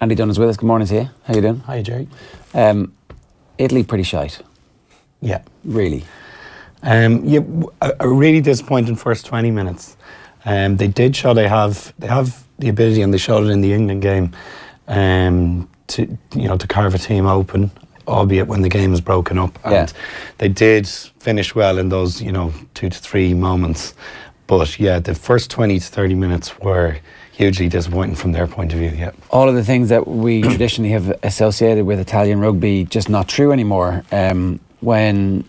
Andy Dunne is with us. Good morning to you. How you doing? Hi, Jerry. Italy pretty shite. Yeah. Really. A really disappointing first 20 minutes. They did show they have the ability, and they showed it in the England game, to carve a team open, albeit when the game was broken up. And they did finish well in those 2 to 3 moments. But yeah, the first 20 to 30 minutes were hugely disappointing from their point of view. Yeah. All of the things that we traditionally have associated with Italian rugby just not true anymore. When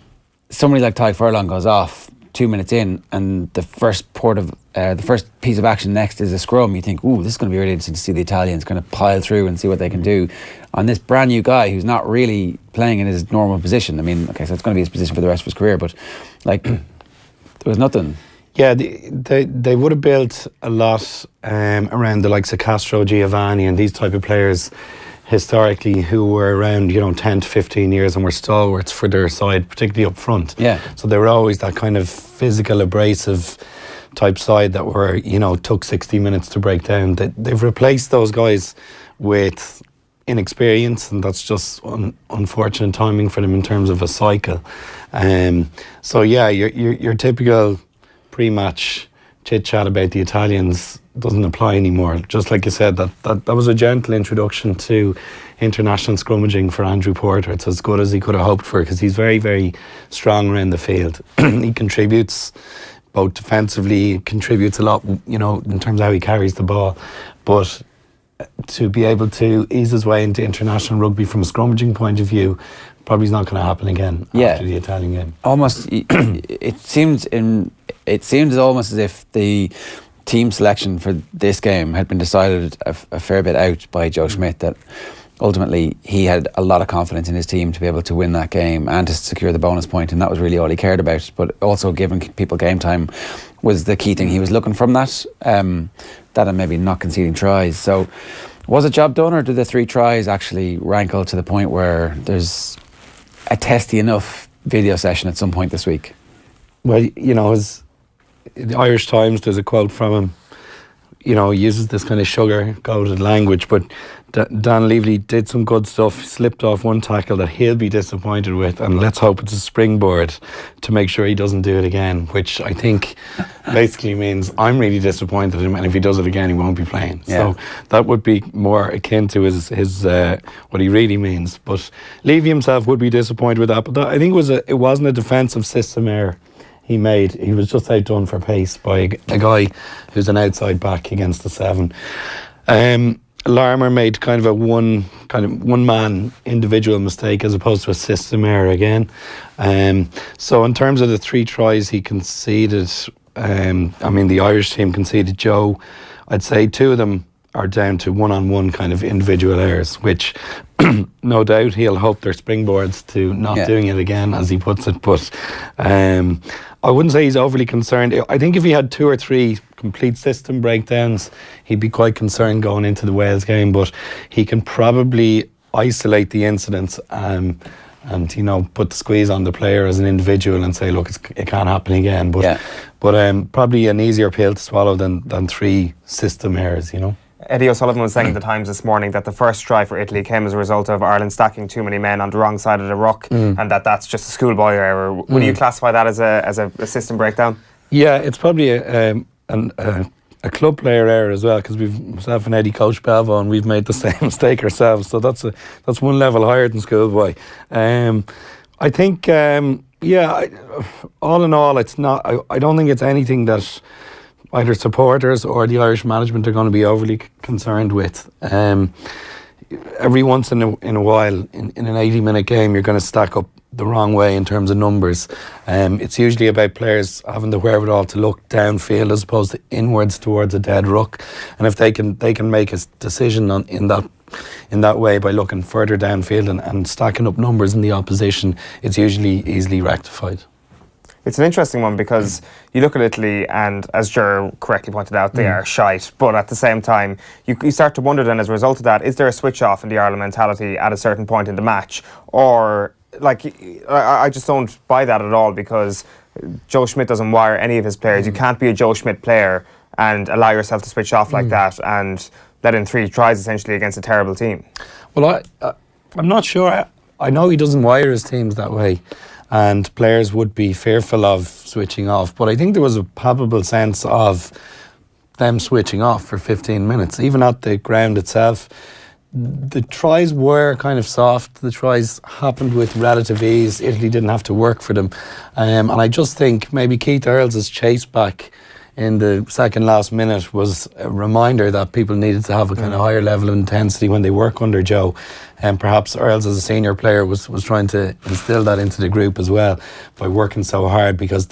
somebody like Ty Furlong goes off 2 minutes in, and the first piece of action next is a scrum, you think, ooh, this is going to be really interesting to see the Italians kind of pile through and see what they can do on this brand new guy who's not really playing in his normal position. I mean, okay, so it's going to be his position for the rest of his career, but like there was nothing. Yeah, they would have built a lot around the likes of Castro, Giovanni and these type of players historically, who were around 10 to 15 years and were stalwarts for their side, particularly up front. Yeah. So they were always that kind of physical, abrasive type side that were, took 60 minutes to break down. They've replaced those guys with inexperience, and that's just unfortunate timing for them in terms of a cycle. So yeah, your typical pre-match chit-chat about the Italians doesn't apply anymore. Just like you said, that was a gentle introduction to international scrummaging for Andrew Porter. It's as good as he could have hoped for, because he's very, very strong around the field. He contributes both defensively, contributes a lot, in terms of how he carries the ball. But to be able to ease his way into international rugby from a scrummaging point of view, probably is not going to happen again after the Italian game. Almost, it seems almost as if the team selection for this game had been decided a fair bit out by Joe Schmidt, that ultimately he had a lot of confidence in his team to be able to win that game and to secure the bonus point, and that was really all he cared about. But also giving people game time was the key thing he was looking from that, that and maybe not conceding tries. So was it job done, or did the 3 tries actually rankle to the point where there's a testy enough video session at some point this week? Well, as the Irish Times, there's a quote from him. He uses this kind of sugar-coated language, but Dan Leavely did some good stuff. He slipped off one tackle that he'll be disappointed with, and let's hope it's a springboard to make sure he doesn't do it again, which I think basically means I'm really disappointed in him, and if he does it again, he won't be playing. Yeah. So that would be more akin to his what he really means. But Levy himself would be disappointed with that. But I think it wasn't a defensive system error he made. He was just outdone for pace by a guy who's an outside back against the 7. Larmer made kind of a one-man individual mistake as opposed to a system error again. So in terms of the 3 tries he conceded, the Irish team conceded Joe. I'd say 2 of them are down to one-on-one kind of individual errors, which no doubt he'll hope they're springboards to not doing it again, as he puts it. But I wouldn't say he's overly concerned. I think if he had 2 or 3 complete system breakdowns, he'd be quite concerned going into the Wales game. But he can probably isolate the incidents and put the squeeze on the player as an individual and say, look, it can't happen again. But probably an easier pill to swallow than 3 system errors. Eddie O'Sullivan was saying at the Times this morning that the first try for Italy came as a result of Ireland stacking too many men on the wrong side of the ruck, and that's just a schoolboy error. Would you classify that as a system breakdown? Yeah, it's probably a club player error as well, because myself and Eddie coach Belvo, and we've made the same mistake ourselves. So that's one level higher than schoolboy. I think, all in all, it's not. I don't think it's anything that either supporters or the Irish management are going to be overly concerned with. Every once in a while, in an 80-minute game, you're going to stack up the wrong way in terms of numbers. It's usually about players having the wherewithal to look downfield as opposed to inwards towards a dead ruck. And if they can make a decision in that way by looking further downfield and stacking up numbers in the opposition, it's usually easily rectified. It's an interesting one, because you look at Italy and, as Ger correctly pointed out, they are shite. But at the same time, you start to wonder then, as a result of that, is there a switch off in the Ireland mentality at a certain point in the match? Or, I just don't buy that at all, because Joe Schmidt doesn't wire any of his players. You can't be a Joe Schmidt player and allow yourself to switch off like that and let in 3 tries essentially against a terrible team. Well, I'm not sure. I know he doesn't wire his teams that way, and players would be fearful of switching off. But I think there was a palpable sense of them switching off for 15 minutes, even at the ground itself. The tries were kind of soft. The tries happened with relative ease. Italy didn't have to work for them. And I just think maybe Keith Earls' chase back in the second last minute was a reminder that people needed to have a kind of higher level of intensity when they work under Joe. And perhaps Earls, as a senior player, was trying to instill that into the group as well by working so hard, because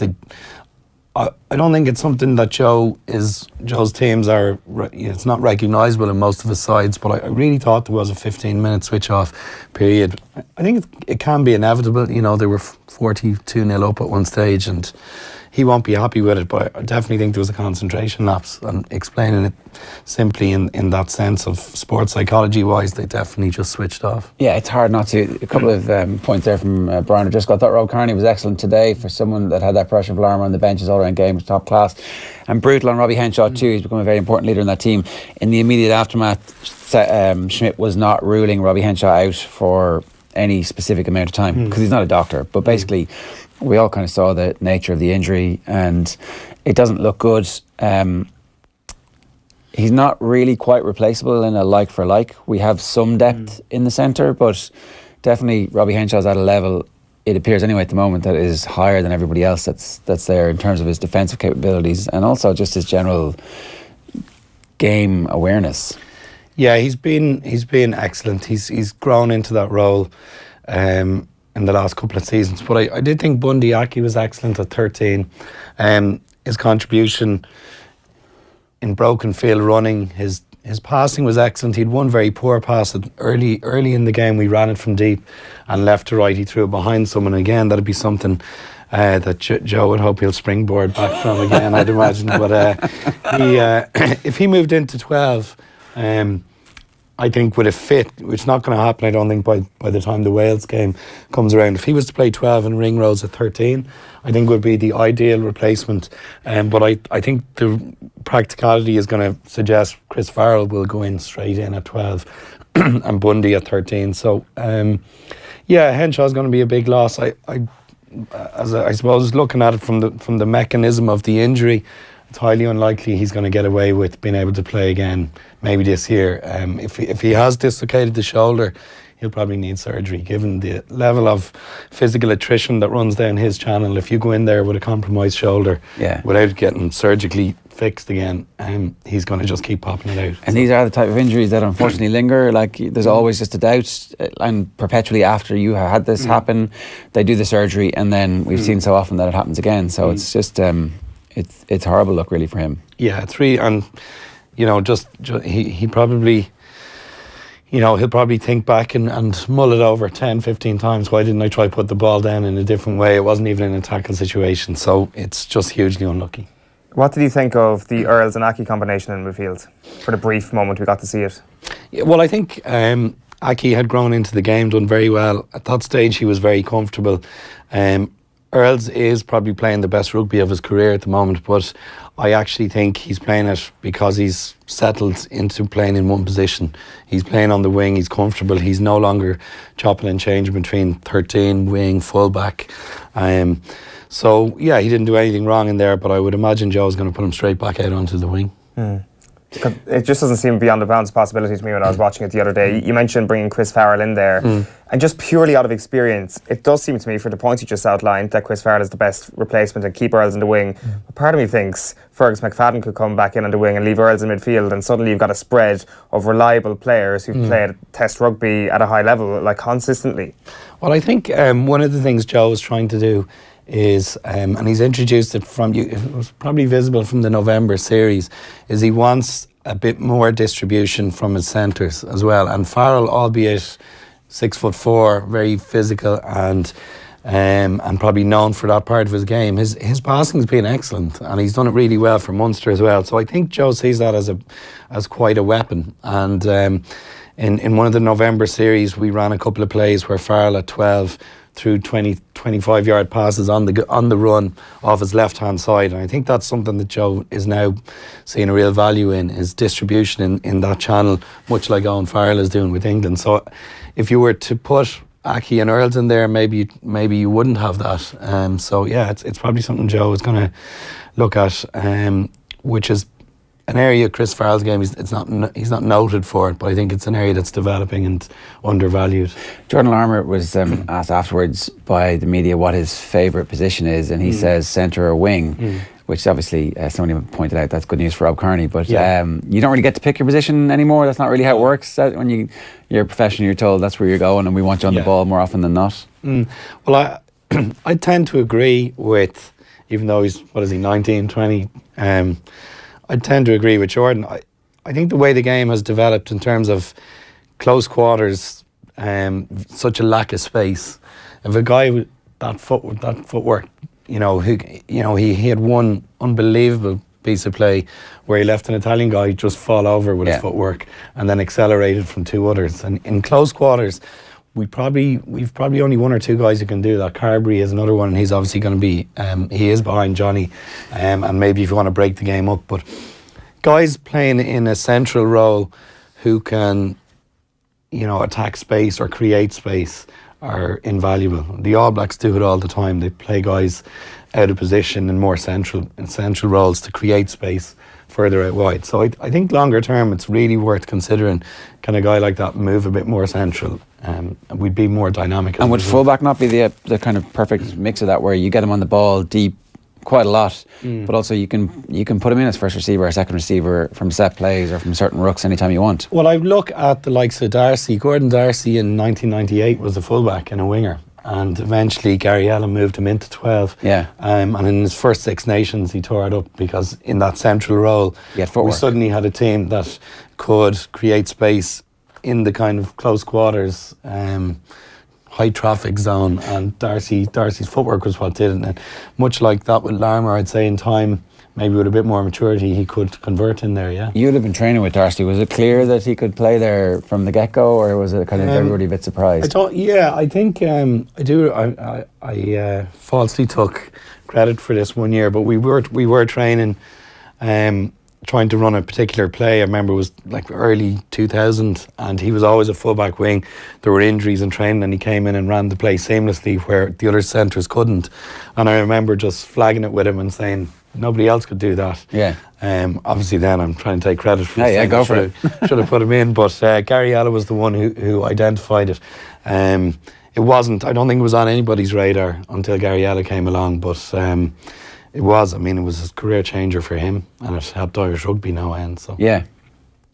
I don't think it's something that Joe's teams are, it's not recognisable in most of his sides, but I really thought there was a 15-minute switch-off period. I think it can be inevitable. You know, they were 42-0 up at one stage, and he won't be happy with it, but I definitely think there was a concentration lapse, and explaining it simply in that sense of sports psychology wise, they definitely just switched off. Yeah, it's hard not to. A couple of points there from Brian O'Driscoll. I thought Rob Kearney was excellent today for someone that had that pressure of alarm on the benches all around game, was top class, and brutal on Robbie Henshaw too. He's become a very important leader in that team. In the immediate aftermath, Schmidt was not ruling Robbie Henshaw out for any specific amount of time, because he's not a doctor, but basically we all kind of saw the nature of the injury and it doesn't look good. He's not really quite replaceable in a like for like. We have some depth in the centre, but definitely Robbie Henshaw's at a level, it appears anyway at the moment, that is higher than everybody else that's there in terms of his defensive capabilities and also just his general game awareness. Yeah, he's been excellent. He's grown into that role in the last couple of seasons. But I did think Bundy Aki was excellent at 13. His contribution in broken field running, his passing was excellent. He'd one very poor pass early in the game. We ran it from deep and left to right. He threw it behind someone. Again, that'd be something that Joe would hope he'll springboard back from again, I'd imagine. But if he moved into 12, I think with a fit, which is not going to happen, I don't think, by the time the Wales game comes around. If he was to play 12 and Ringrose at 13, I think would be the ideal replacement. But I think the practicality is going to suggest Chris Farrell will go in straight in at 12 and Bundy at 13. So, Henshaw's going to be a big loss. I suppose looking at it from the mechanism of the injury, it's highly unlikely he's going to get away with being able to play again maybe this year. If he has dislocated the shoulder, he'll probably need surgery, given the level of physical attrition that runs down his channel. If you go in there with a compromised shoulder without getting surgically fixed again, he's going to just keep popping it out. And these are the type of injuries that unfortunately linger. Like, there's always just a doubt, and perpetually after you have had this happen, they do the surgery, and then we've seen so often that it happens again. So it's just it's horrible look really for him. Yeah, it's really, and he probably, he'll probably think back and mull it over 10, 15 times. Why didn't I try to put the ball down in a different way? It wasn't even an attacking situation. So it's just hugely unlucky. What did you think of the Earls and Aki combination in midfield for the brief moment we got to see it? Yeah, well, I think Aki had grown into the game, done very well. At that stage, he was very comfortable. Earls is probably playing the best rugby of his career at the moment, but I actually think he's playing it because he's settled into playing in one position. He's playing on the wing, he's comfortable, he's no longer chopping and changing between 13, wing, fullback. So, he didn't do anything wrong in there, but I would imagine Joe's going to put him straight back out onto the wing. It just doesn't seem beyond the bounds of possibility to me when I was watching it the other day. You mentioned bringing Chris Farrell in there, and just purely out of experience, it does seem to me, for the points you just outlined, that Chris Farrell is the best replacement and keep Earls in the wing. But part of me thinks Fergus McFadden could come back in on the wing and leave Earls in midfield, and suddenly you've got a spread of reliable players who've played Test rugby at a high level, like consistently. Well, I think one of the things Joe was trying to do is, and he's introduced it it was probably visible from the November series, is he wants a bit more distribution from his centres as well. And Farrell, albeit 6'4", very physical and probably known for that part of his game, his passing's been excellent, and he's done it really well for Munster as well. So I think Joe sees that as quite a weapon, and in one of the November series, we ran a couple of plays where Farrell at 12 threw 25-yard passes on the run off his left-hand side. And I think that's something that Joe is now seeing a real value in, is distribution in that channel, much like Owen Farrell is doing with England. So if you were to put Aki and Earls in there, maybe you wouldn't have that. So yeah, it's probably something Joe is going to look at, which is an area Chris Farrell's game. He's not noted for it, but I think it's an area that's developing and undervalued. Jordan Larmour was asked afterwards by the media what his favourite position is, and he says centre or wing, which obviously somebody pointed out that's good news for Rob Kearney. But you don't really get to pick your position anymore. That's not really how it works. When you're a professional, you're told that's where you're going, and we want you on the ball more often than not. Well, I tend to agree with, even though he's 19, 20. I tend to agree with Jordan. I think the way the game has developed in terms of close quarters, such a lack of space. If a guy with that footwork, he had one unbelievable piece of play where he left an Italian guy just fall over with his footwork and then accelerated from two others. And in close quarters, we've probably only one or two guys who can do that. Carberry is another one, and he's obviously going to be, he is behind Johnny, and maybe if you want to break the game up. But guys playing in a central role who can, attack space or create space are invaluable. The All Blacks do it all the time. They play guys out of position in more central roles to create space further out wide. So I think longer term it's really worth considering, can a guy like that move a bit more central, and we'd be more dynamic. And would fullback not be the kind of perfect mix of that, where you get him on the ball deep quite a lot, but also you can put him in as first receiver or second receiver from set plays or from certain rucks anytime you want? Well, I look at the likes of Darcy. Gordon Darcy in 1998 was a fullback and a winger, and eventually Gary Allen moved him into 12. And in his first Six Nations he tore it up, because in that central role we suddenly had a team that could create space in the kind of close quarters, high traffic zone, and Darcy's footwork was what did it. And much like that with Larmour, I'd say in time, maybe with a bit more maturity, he could convert in there. You'd have been training with Darcy. Was it clear that he could play there from the get-go, or was it kind of everybody a bit surprised? I think I do. I falsely took credit for this one year, but we were training, trying to run a particular play. I remember it was like early 2000, and he was always a fullback wing. There were injuries in training, and he came in and ran the play seamlessly where the other centres couldn't. And I remember just flagging it with him and saying nobody else could do that. Obviously then I'm trying to take credit for it. Go for it. Should have put him in, but Gary Allen was the one who identified it. It wasn't, I don't think it was on anybody's radar until Gary Allen came along, but it was a career changer for him, and it helped Irish rugby now end. So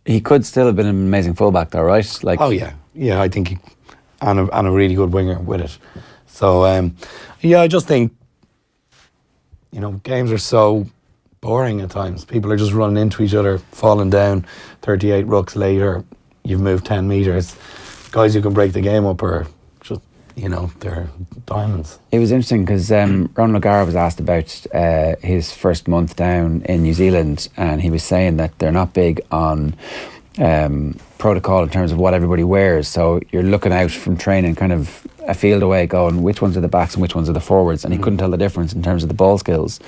he could still have been an amazing fullback though, right? Like, I think he, and a really good winger with it. So I just think, games are so boring at times. People are just running into each other, falling down. 38 rucks later, you've moved 10 metres. Guys who can break the game up are just, they're diamonds. It was interesting because Ron O'Gara was asked about his first month down in New Zealand, and he was saying that they're not big on protocol in terms of what everybody wears. So you're looking out from training kind of a field away going, which ones are the backs and which ones are the forwards, and he couldn't tell the difference in terms of the ball skills,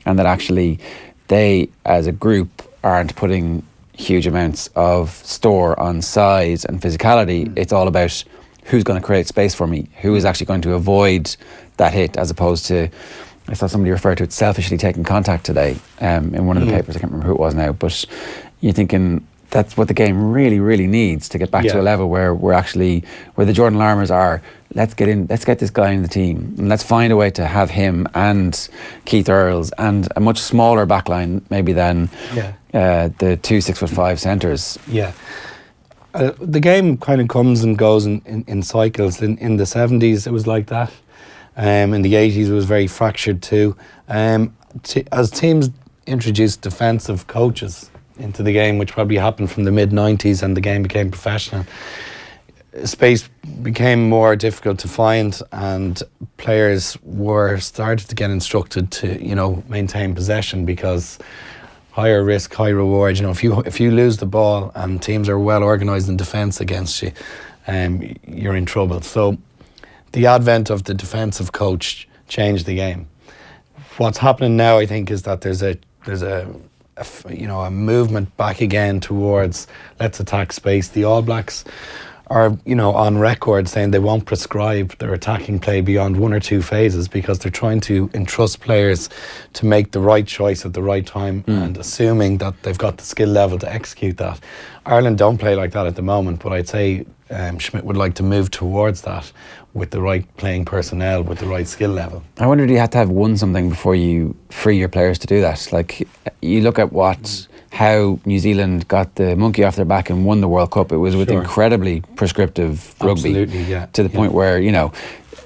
and that actually they as a group aren't putting huge amounts of store on size and physicality. It's all about who's going to create space for me, who is actually going to avoid that hit, as opposed to, I saw somebody refer to it, selfishly taking contact today in one of the papers. I can't remember who it was now, but you're thinking that's what the game really, really needs to get back to a level where we're actually, where the Jordan Larmours are, let's get this guy in the team, and let's find a way to have him and Keith Earls and a much smaller backline maybe than the 2 6'5" centres. The game kind of comes and goes in cycles. In the 70s it was like that. In the 80s it was very fractured too. As teams introduced defensive coaches into the game, which probably happened from the mid-90s, and the game became professional, space became more difficult to find, and players started to get instructed to maintain possession, because higher risk, high reward. You know, if you lose the ball and teams are well organised in defence against you, you're in trouble. So the advent of the defensive coach changed the game. What's happening now, I think, is that there's a movement back again towards let's attack space. The All Blacks are, on record saying they won't prescribe their attacking play beyond 1 or 2 phases because they're trying to entrust players to make the right choice at the right time and assuming that they've got the skill level to execute that. Ireland don't play like that at the moment, but I'd say Schmidt would like to move towards that with the right playing personnel, with the right skill level. I wondered, you had to have won something before you free your players to do that. Like, you look at how New Zealand got the monkey off their back and won the World Cup. It was with incredibly prescriptive rugby. Absolutely, yeah. To the point where,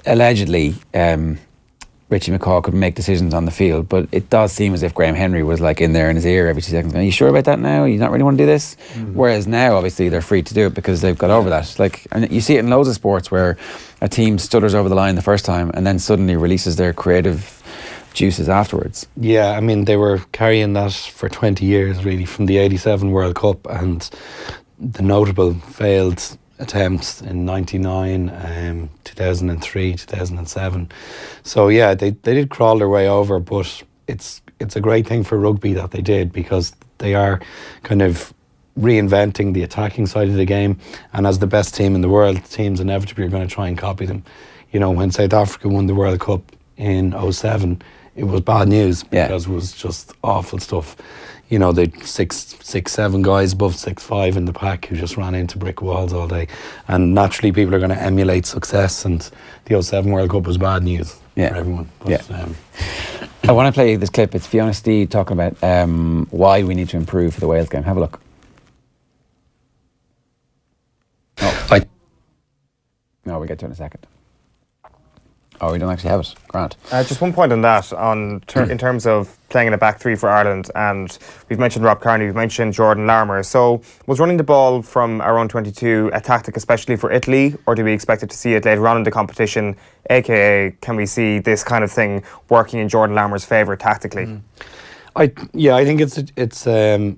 allegedly, Richie McCaw could make decisions on the field, but it does seem as if Graham Henry was like in there in his ear every 2 seconds. Are you sure about that now? You don't really want to do this? Whereas now, obviously, they're free to do it because they've got over that. Like, and you see it in loads of sports where a team stutters over the line the first time and then suddenly releases their creative juices afterwards. Yeah, I mean, they were carrying that for 20 years, really, from the 87 World Cup and the notable failed attempts in 99, 2003, 2007. So yeah, they did crawl their way over, but it's a great thing for rugby that they did because they are kind of reinventing the attacking side of the game, and as the best team in the world, teams inevitably are going to try and copy them. When South Africa won the World Cup in 07, it was bad news because it was just awful stuff. They 6'7" guys above 6'5" in the pack who just ran into brick walls all day, and naturally people are going to emulate success, and the 07 World Cup was bad news for everyone. But, I want to play this clip. It's Fiona Steed talking about why we need to improve for the Wales game. Have a look. No, we'll get to it in a second. Oh, we don't actually have it. Grant. Just one point on that, in terms of playing in a back three for Ireland, and we've mentioned Rob Kearney, we've mentioned Jordan Larmour. So was running the ball from our own 22 a tactic especially for Italy, or do we expect it to see it later on in the competition? AKA, can we see this kind of thing working in Jordan Larmour's favour tactically? I think it's a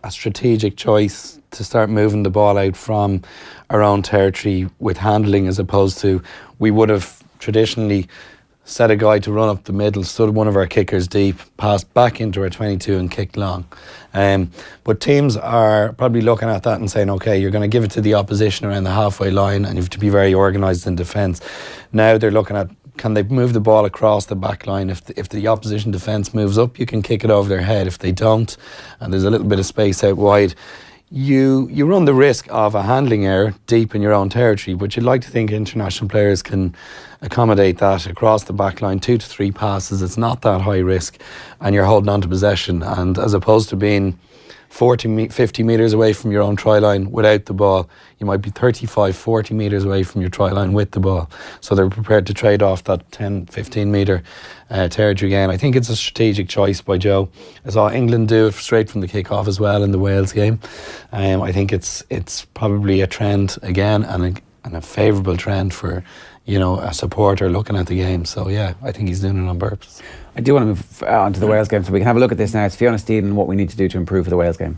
strategic choice to start moving the ball out from our own territory with handling, as opposed to we would have traditionally set a guy to run up the middle, stood one of our kickers deep, passed back into our 22 and kicked long. But teams are probably looking at that and saying, okay, you're going to give it to the opposition around the halfway line and you have to be very organised in defence. Now they're looking at, can they move the ball across the back line? If the opposition defence moves up, you can kick it over their head. If they don't, and there's a little bit of space out wide, you run the risk of a handling error deep in your own territory, but you'd like to think international players can accommodate that across the back line, 2 to 3 passes. It's not that high risk, and you're holding on to possession. And as opposed to being 50 metres away from your own try line without the ball, you might be 35, 40 metres away from your try line with the ball. So they're prepared to trade off that 10, 15 metre territory gain. I think it's a strategic choice by Joe. I saw England do it straight from the kick-off as well in the Wales game. I think it's probably a trend again, and a favourable trend for a supporter looking at the game. So yeah, I think he's doing it on purpose. I do want to move on to the Wales game, so we can have a look at this now. It's Fiona Steed and what we need to do to improve for the Wales game.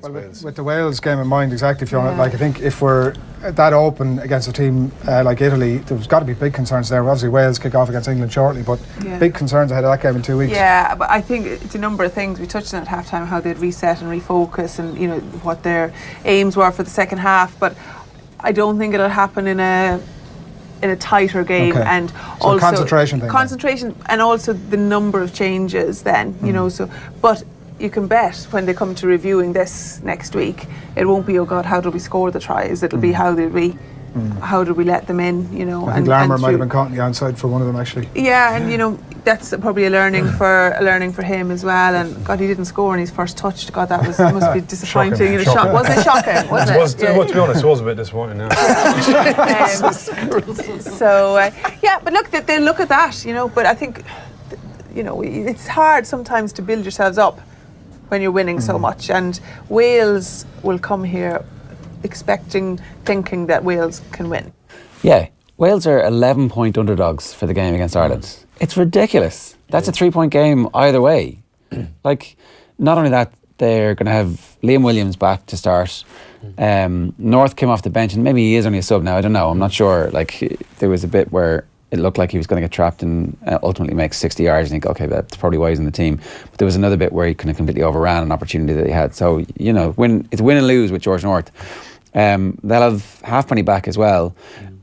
Well, with the Wales game in mind, exactly, Fiona, I think if we're that open against a team like Italy, there's got to be big concerns there. Obviously Wales kick off against England shortly, but big concerns ahead of that game in 2 weeks. Yeah, but I think it's a number of things. We touched on at half-time how they'd reset and refocus and what their aims were for the second half, but I don't think it'll happen in a tighter game. And so also concentration and also the number of changes then, but you can bet when they come to reviewing this next week, it won't be, oh God, how did we score the tries? It'll be how did we let them in, I think Larmour might have been caught on the outside for one of them actually. Yeah, and that's probably a learning for him as well. And God, he didn't score on his first touch. God, that must be disappointing. Was it shocking? Was it? Well, to be honest, it was a bit disappointing. But look, they look at that, But I think, it's hard sometimes to build yourselves up when you're winning so much. And Wales will come here thinking that Wales can win. Yeah, Wales are 11-point underdogs for the game against Ireland. It's ridiculous. That's a 3-point game either way. Like, not only that, they're going to have Liam Williams back to start. North came off the bench, and maybe he is only a sub now. I don't know. I'm not sure. Like, there was a bit where it looked like he was going to get trapped and ultimately make 60 yards. And think, okay, that's probably why he's in the team. But there was another bit where he kind of completely overran an opportunity that he had. So, you know, it's win and lose with George North. They'll have Halfpenny back as well.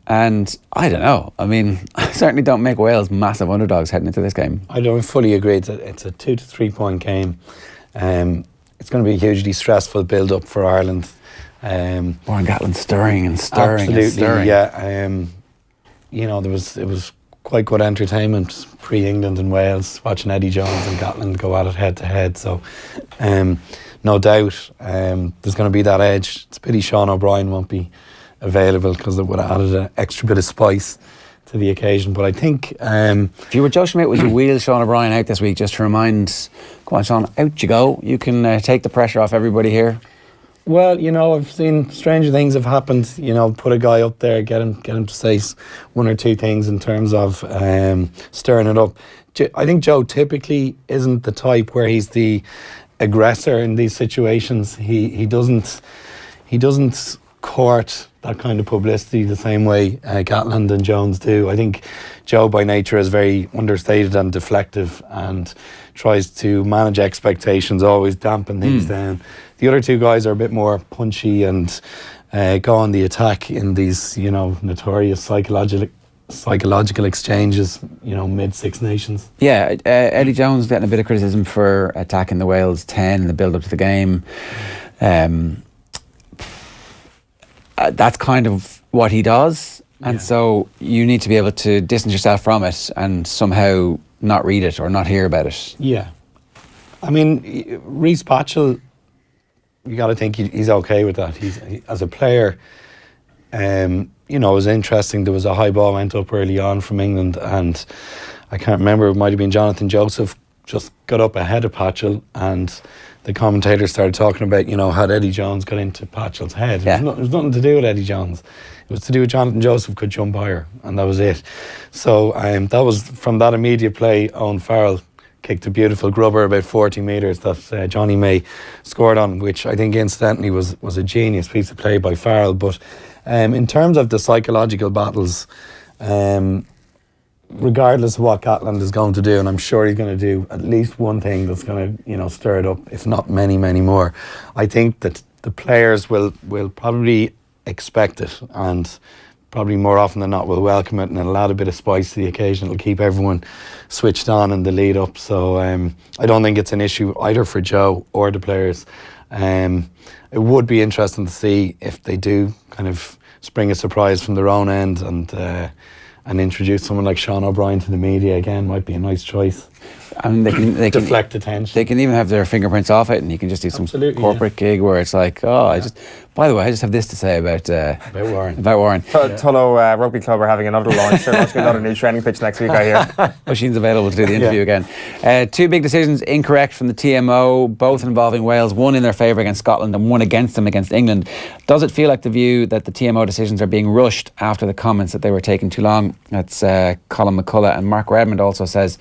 And I don't know. I mean, I certainly don't make Wales massive underdogs heading into this game. I don't fully agree. It's a 2 to 3 point game. It's going to be a hugely stressful build-up for Ireland. Warren Gatland stirring. Absolutely, yeah. You know, it was quite good entertainment pre-England and Wales, watching Eddie Jones and Gatland go at it head to head. So, no doubt, there's going to be that edge. It's a pity Sean O'Brien won't be available, because it would have added an extra bit of spice to the occasion. But I think if you were Joe Schmidt, would you wheel Sean O'Brien out this week just to remind, come on Sean, out you go, you can take the pressure off everybody here? Well, you know, I've seen stranger things have happened. You know, put a guy up there, get him to say one or two things in terms of stirring it up. I think Joe typically isn't the type where he's the aggressor in these situations. He doesn't court that kind of publicity the same way Gatland and Jones do. I think Joe by nature is very understated and deflective and tries to manage expectations, always dampen things down. The other two guys are a bit more punchy and go on the attack in these, you know, notorious psychological exchanges, you know, mid Six Nations. Yeah, Eddie Jones getting a bit of criticism for attacking the Wales 10 in the build up to the game. That's kind of what he does, and so you need to be able to distance yourself from it and somehow not read it or not hear about it. Yeah, I mean, Rhys Patchell, you got to think he's okay with that. He, as a player, you know, it was interesting. There was a high ball went up early on from England, and I can't remember, it might have been Jonathan Joseph just got up ahead of Patchell, and the commentators started talking about, you know, had Eddie Jones got into Patchell's head. It was nothing to do with Eddie Jones. It was to do with Jonathan Joseph could jump higher, and that was it. So that was from that immediate play. Owen Farrell kicked a beautiful grubber about 40 metres that Johnny May scored on, which I think incidentally was a genius piece of play by Farrell. But in terms of the psychological battles, regardless of what Gatland is going to do, and I'm sure he's going to do at least one thing that's going to, you know, stir it up, if not many, many more. I think that the players will probably expect it, and probably more often than not will welcome it, and it'll add a bit of spice to the occasion. It'll keep everyone switched on in the lead up. So I don't think it's an issue either for Joe or the players. It would be interesting to see if they do kind of spring a surprise from their own end and introduce someone like Sean O'Brien to the media again. Might be a nice choice. And they can deflect attention. They can even have their fingerprints off it, and you can just do some corporate gig where it's like, by the way, I just have this to say about Warren. About Warren. Tullow Rugby Club are having another launch. They're launching another new training pitch next week, I hear. Oisin's available to do the interview again. Two big decisions incorrect from the TMO, both involving Wales, one in their favour against Scotland and one against them against England. Does it feel like the view that the TMO decisions are being rushed after the comments that they were taking too long? That's Colin McCullough. And Mark Redmond also says,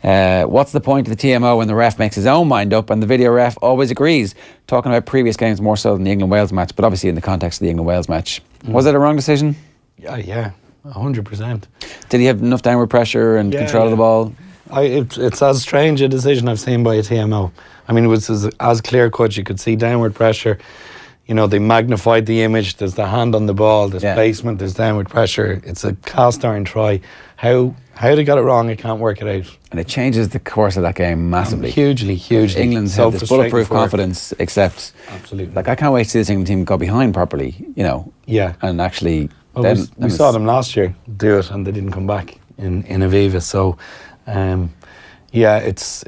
what's the point of the TMO when the ref makes his own mind up and the video ref always agrees? Talking about previous games more so than the England-Wales match, but obviously in the context of the England-Wales match. Was it a wrong decision? Yeah, 100%. Did he have enough downward pressure and control of the ball? It's as strange a decision I've seen by a TMO. I mean, it was as clear cut. You could see downward pressure. You know, they magnified the image. There's the hand on the ball. There's placement. There's downward pressure. It's a cast iron try. How they got it wrong, I can't work it out. And it changes the course of that game massively. Hugely. England's had this bulletproof confidence, except absolutely. Like, I can't wait to see this England team go behind properly, you know. Yeah. And actually, well, we saw them last year do it, and they didn't come back in Aviva. So, it's.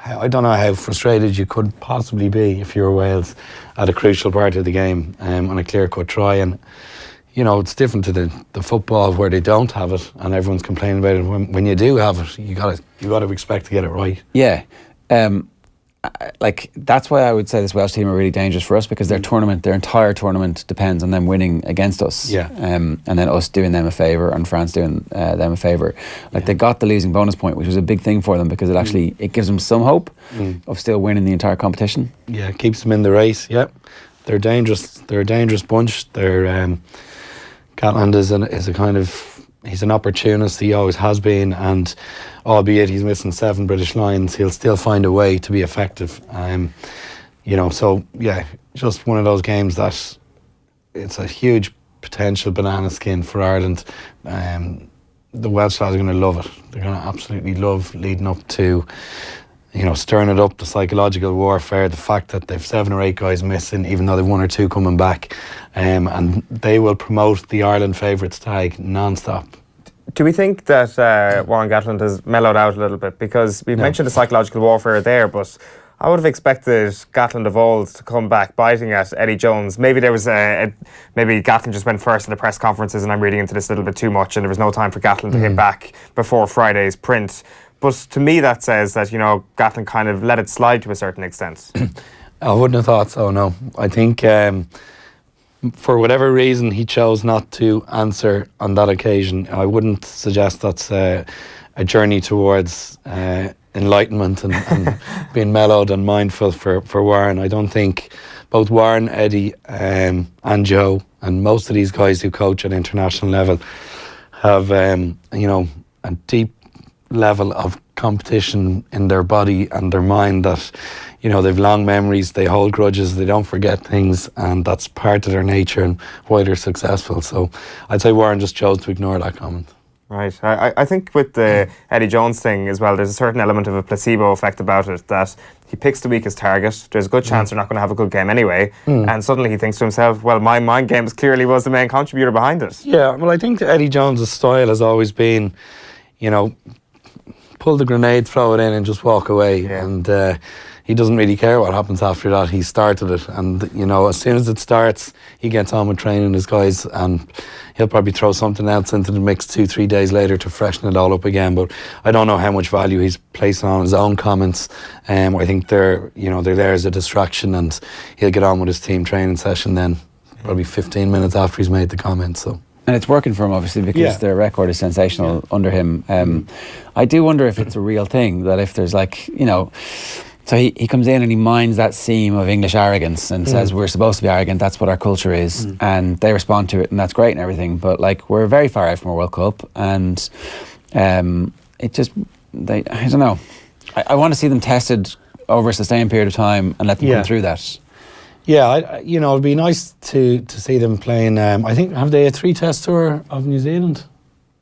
I don't know how frustrated you could possibly be if you were Wales at a crucial part of the game on a clear-cut try. And, you know, it's different to the football where they don't have it and everyone's complaining about it. When you do have it, you got to expect to get it right. Yeah. And like that's why I would say this Welsh team are really dangerous for us, because their tournament, their entire tournament depends on them winning against us. Yeah. And then us doing them a favour and France doing them a favour. Like they got the losing bonus point, which was a big thing for them, because it actually it gives them some hope of still winning the entire competition. Yeah, it keeps them in the race. Yeah, they're dangerous. They're a dangerous bunch. They're Gatland is a kind of, he's an opportunist. He always has been, and albeit he's missing 7 British Lions, he'll still find a way to be effective. You know, so yeah, just one of those games that it's a huge potential banana skin for Ireland. The Welsh lads are going to love it. They're going to absolutely love leading up to, you know, stirring it up, the psychological warfare, the fact that they've 7 or 8 guys missing, even though they've 1 or 2 coming back, and they will promote the Ireland favourites tag non-stop. Do we think that Warren Gatland has mellowed out a little bit? Because we've mentioned the psychological warfare there, but I would have expected Gatland of old to come back biting at Eddie Jones. Maybe there was maybe Gatland just went first in the press conferences, and I'm reading into this a little bit too much, and there was no time for Gatland to hit back before Friday's print. But to me, that says that, you know, Gatland kind of let it slide to a certain extent. I wouldn't have thought so, no. I think for whatever reason he chose not to answer on that occasion. I wouldn't suggest that's a journey towards enlightenment and being mellowed and mindful for Warren. I don't think both Warren, Eddie and Joe, and most of these guys who coach at international level have you know, a deep level of competition in their body and their mind, that, you know, they've long memories, they hold grudges, they don't forget things, and that's part of their nature and why they're successful. So I'd say Warren just chose to ignore that comment. Right. I think with the Eddie Jones thing as well, there's a certain element of a placebo effect about it, that he picks the weakest target. There's a good chance they're not going to have a good game anyway. And suddenly he thinks to himself, well, my mind games clearly was the main contributor behind it. Yeah, well, I think Eddie Jones' style has always been, you know, pull the grenade, throw it in and just walk away. Yeah. And he doesn't really care what happens after that. He started it, and, you know, as soon as it starts, he gets on with training his guys, and he'll probably throw something else into the mix 2-3 days later to freshen it all up again. But I don't know how much value he's placing on his own comments. I think they're there as a distraction, and he'll get on with his team training session then, probably 15 minutes after he's made the comments. So. And it's working for him, obviously, because their record is sensational under him. I do wonder if it's a real thing, that if there's, like, you know, so he comes in and he mines that seam of English arrogance and says we're supposed to be arrogant, that's what our culture is, and they respond to it, and that's great and everything, but, like, we're very far out from a World Cup, and it just, I don't know. I want to see them tested over a sustained period of time and let them come through that. Yeah, you know, it'd be nice to see them playing. I think, have they a 3-test tour of New Zealand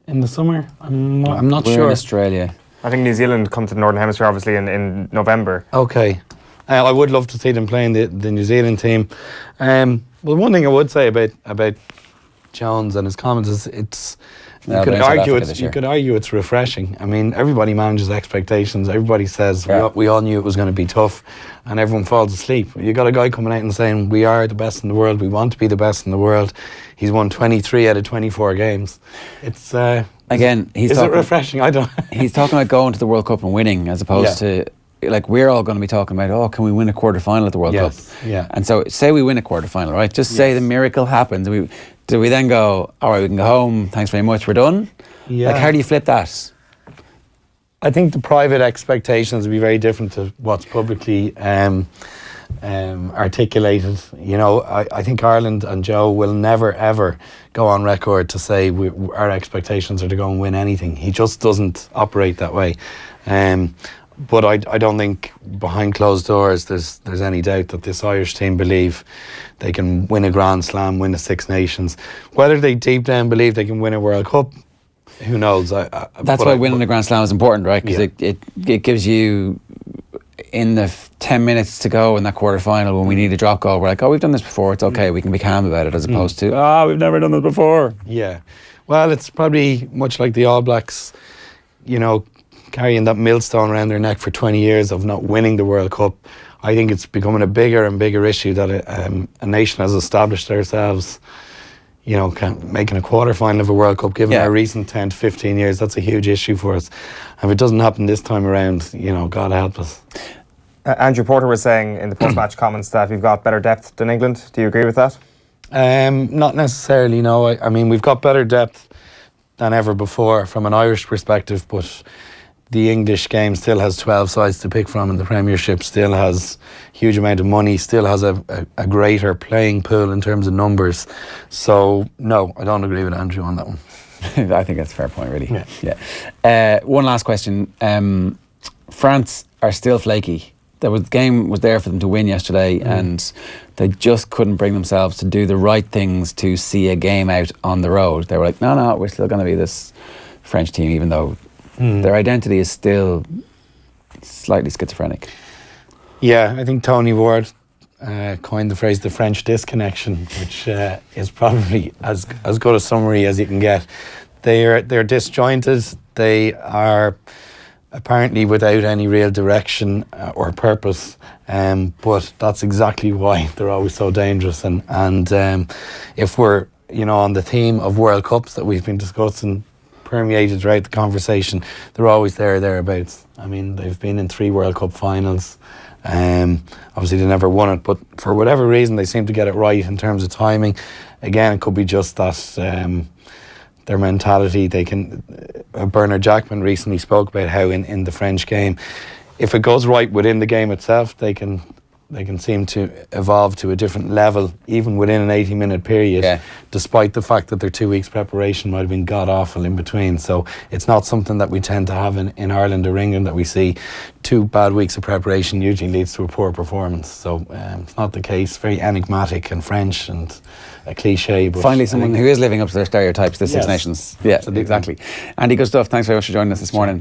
in the summer? I'm not We're sure. in Australia. I think New Zealand come to the Northern Hemisphere, obviously, in November. Okay. I would love to see them playing the New Zealand team. Well, one thing I would say about Jones and his comments is you could argue it's refreshing. I mean, everybody manages expectations. Everybody says we all knew it was going to be tough, and everyone falls asleep. You got a guy coming out and saying we are the best in the world. We want to be the best in the world. He's won 23 out of 24 games. It's again. Is it refreshing? I don't. He's talking about going to the World Cup and winning, as opposed to, like, we're all going to be talking about, oh, can we win a quarter final at the World Cup? Yeah. And so, say we win a quarter final, right? Just say the miracle happens. Do we then go, all right, we can go home, thanks very much, we're done? Yeah. Like, how do you flip that? I think the private expectations would be very different to what's publicly articulated. You know, I think Ireland and Joe will never ever go on record to say our expectations are to go and win anything. He just doesn't operate that way. But I don't think behind closed doors there's any doubt that this Irish team believe they can win a Grand Slam, win the Six Nations. Whether they deep down believe they can win a World Cup, who knows? That's why winning the Grand Slam is important, right? Because it gives you, in the 10 minutes to go in that quarter final, when we need a drop goal, we're like, oh, we've done this before, it's okay, we can be calm about it, as opposed to, we've never done this before. Yeah. Well, it's probably much like the All Blacks, you know, carrying that millstone around their neck for 20 years of not winning the World Cup. I think it's becoming a bigger and bigger issue that a nation has established ourselves, you know, making a quarter-final of a World Cup, given our recent 10 to 15 years. That's a huge issue for us. And if it doesn't happen this time around, you know, God help us. Andrew Porter was saying in the post-match comments that we've got better depth than England. Do you agree with that? Not necessarily, no. I mean, we've got better depth than ever before from an Irish perspective, but the English game still has 12 sides to pick from, and the Premiership still has a huge amount of money, still has a greater playing pool in terms of numbers. So, no, I don't agree with Andrew on that one. I think that's a fair point, really. Yeah. One last question. France are still flaky. The game was there for them to win yesterday, and they just couldn't bring themselves to do the right things to see a game out on the road. They were like, no, we're still going to be this French team, even though their identity is still slightly schizophrenic. Yeah, I think Tony Ward coined the phrase "the French disconnection," which is probably as good a summary as you can get. They're disjointed. They are apparently without any real direction or purpose, but that's exactly why they're always so dangerous. And if we're on the theme of World Cups that we've been discussing, permeated throughout the conversation, they're always thereabouts. I mean, they've been in 3 World Cup finals. Obviously they never won it, but for whatever reason they seem to get it right in terms of timing. Again, it could be just that their mentality. They can. Bernard Jackman recently spoke about how in the French game, if it goes right within the game itself, they can seem to evolve to a different level, even within an 80-minute period, despite the fact that their 2 weeks preparation might have been god-awful in between. So it's not something that we tend to have in Ireland or England, that we see 2 bad weeks of preparation usually leads to a poor performance. So it's not the case. Very enigmatic and French and a cliche. But finally, someone who is living up to their stereotypes, the Six Nations. Yeah, absolutely. Exactly. Andy, good stuff. Thanks very much for joining us this morning.